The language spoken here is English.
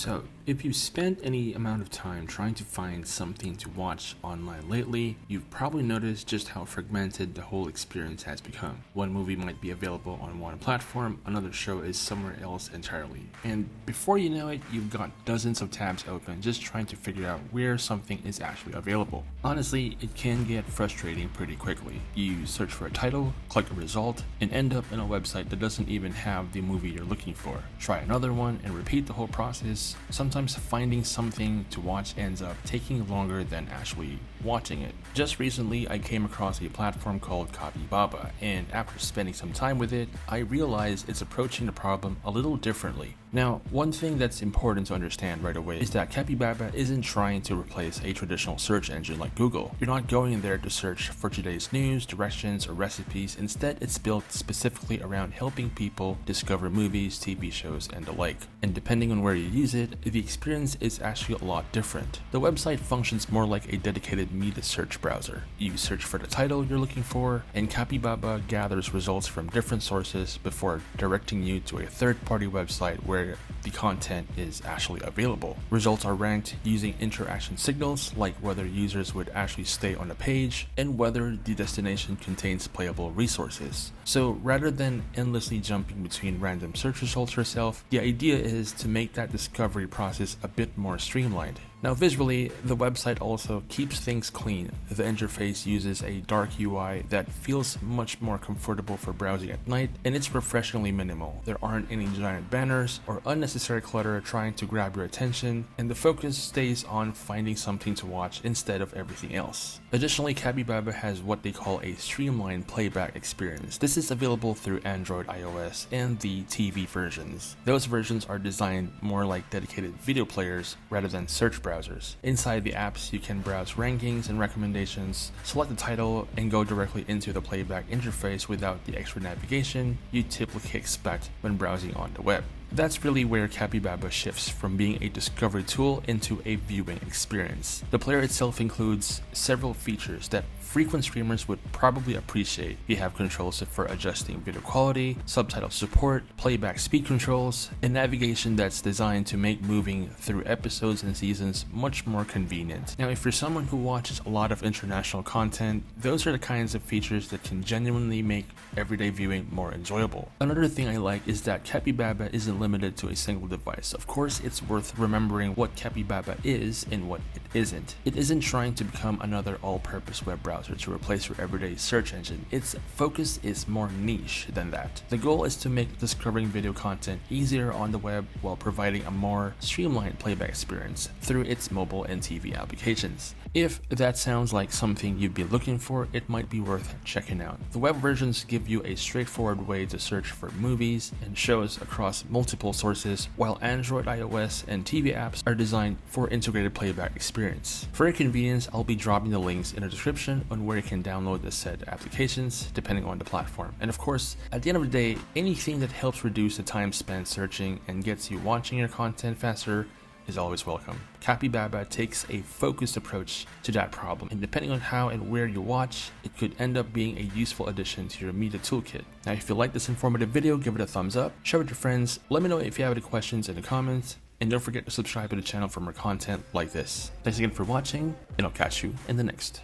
So, if you've spent any amount of time trying to find something to watch online lately, you've probably noticed just how fragmented the whole experience has become. One movie might be available on one platform, another show is somewhere else entirely. And before you know it, you've got dozens of tabs open just trying to figure out where something is actually available. Honestly, it can get frustrating pretty quickly. You search for a title, click a result, and end up in a website that doesn't even have the movie you're looking for. Try another one and repeat the whole process. Sometimes finding something to watch ends up taking longer than actually watching it. Just recently, I came across a platform called Capybaba, and after spending some time with it, I realized it's approaching the problem a little differently. Now, one thing that's important to understand right away is that Capybaba isn't trying to replace a traditional search engine like Google. You're not going there to search for today's news, directions, or recipes. Instead, it's built specifically around helping people discover movies, TV shows, and the like. And depending on where you use it, the experience is actually a lot different. The website functions more like a dedicated media search browser. You search for the title you're looking for, and Capybaba gathers results from different sources before directing you to a third-party website where the content is actually available. Results are ranked using interaction signals like whether users would actually stay on a page and whether the destination contains playable resources. So rather than endlessly jumping between random search results yourself, the idea is to make that discovery process a bit more streamlined. Now visually, the website also keeps things clean. The interface uses a dark UI that feels much more comfortable for browsing at night, and it's refreshingly minimal. There aren't any giant banners or unnecessary clutter trying to grab your attention, and the focus stays on finding something to watch instead of everything else. Additionally, Capybaba has what they call a streamlined playback experience. This is available through Android, iOS, and the TV versions. Those versions are designed more like dedicated video players rather than search browsers. Inside the apps, you can browse rankings and recommendations, select the title, and go directly into the playback interface without the extra navigation you typically expect when browsing on the web. That's really where Capybaba shifts from being a discovery tool into a viewing experience. The player itself includes several features that frequent streamers would probably appreciate. You have controls for adjusting video quality, subtitle support, playback speed controls, and navigation that's designed to make moving through episodes and seasons much more convenient. Now, if you're someone who watches a lot of international content, those are the kinds of features that can genuinely make everyday viewing more enjoyable. Another thing I like is that Capybaba isn't limited to a single device. Of course, it's worth remembering what Capybaba is and what it isn't. It isn't trying to become another all-purpose web browser to replace your everyday search engine. Its focus is more niche than that. The goal is to make discovering video content easier on the web while providing a more streamlined playback experience through its mobile and TV applications. If that sounds like something you'd be looking for, it might be worth checking out. The web versions give you a straightforward way to search for movies and shows across multiple sources, while Android, iOS, and TV apps are designed for integrated playback experience. For your convenience, I'll be dropping the links in the description on where you can download the said applications depending on the platform. And of course, at the end of the day, anything that helps reduce the time spent searching and gets you watching your content faster is always welcome. Capybaba takes a focused approach to that problem, and depending on how and where you watch, it could end up being a useful addition to your media toolkit. Now, if you like this informative video, give it a thumbs up, share it with your friends, let me know if you have any questions in the comments, and don't forget to subscribe to the channel for more content like this. Thanks again for watching, and I'll catch you in the next.